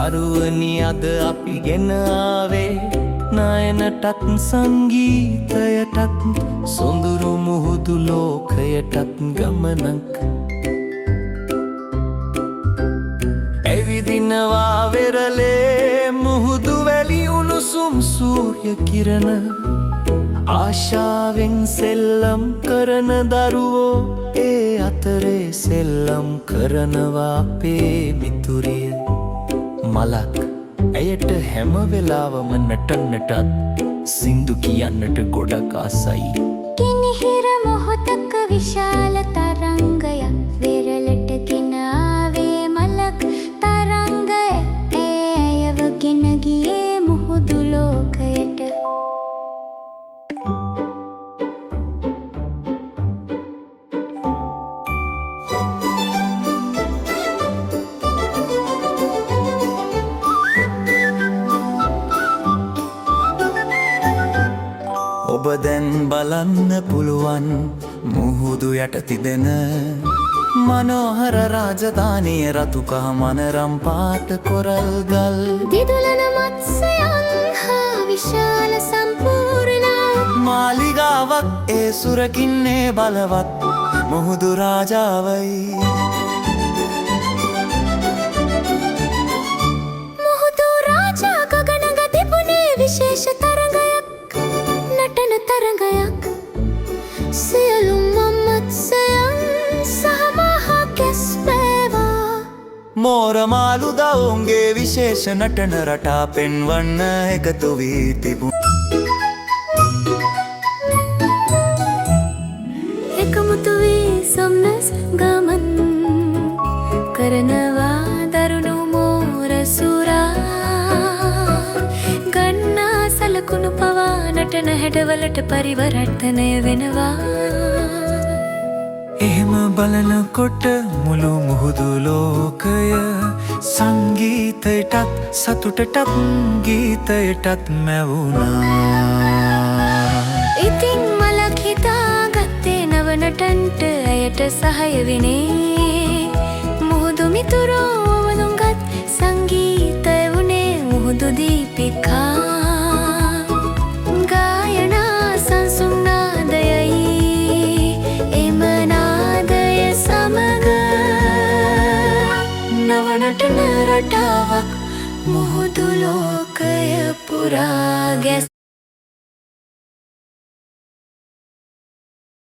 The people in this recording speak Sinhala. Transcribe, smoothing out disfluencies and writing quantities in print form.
දරුවනි අද අපි ගෙන ආවේ නයනටත් සංගීතයටත් සොඳුරු මුහුදු ලෝකයටත් ගමනක් ඇවිදිනවා වෙරළේ මුහුදු වැලි උණුසුම් සූර්ය කිරණ ආශාවෙන් සෙල්ලම් කරන දරුවෝ ඒ අතරේ සෙල්ලම් කරනවා අපේ මිතුරිය මලක් ඇයට හැම වෙලාවම නටන්නටත් සින්දු කියන්නට ගොඩක් ආසයි කිනිහිර මොහොතක විශාල තරංගයක් වෙරළට ගෙන ආවේ මලක් තරංගය ඒ අයව ගෙන ගියේ මුහුදු ලෝකයට ඔබ දැන් බලන්න පුළුවන් මුහුදු යට තිබෙන මනෝහර රාජධානිය රතුකහ මනරම් පාට කොරල් ගල් දිදුලන මත්ස්‍යයන් හා විශාල සම්පූර්ණ මාලිගාවක් ඒ සුරකින්නේ බලවත් මුහුදු රාජාවයි මුහුදු රාජා ගගනග තිබුණේ විශේෂ තරගයක් නටන තරගයක් සියලුම මත්ස්‍යයන් සහ මහා කැස් බෑවා මෝරමාලු දවුන්ගේ විශේෂ නටන රටා පෙන්වන්න එකතු වී තිබුණ එකමුතු වී සොම්නස් ගමන් කරනවා දරුණු මෝර සුරා ගන්නා සලකුණු පවා නටන හැඩවලට පරිවර්තනය වෙනවා එහෙම බලනකොට මුළු මුහුදු ලෝකය සංගීතයටත් සතුටටත් ගීතයටත් මැවුණා ඉතින් මලක් හිතාගත්තේ නවනටන්ට ඇයට සහය විනේ මුහුදු මිතුරෝ වනුන්ගත් සංගීතය වුණේ මුහුදු දීපිකා ගායනා සංසුන් නාදයයි එම නාදය සමග නවනටන රටාවක් මුහුදු ලෝකය පුරා ගැස්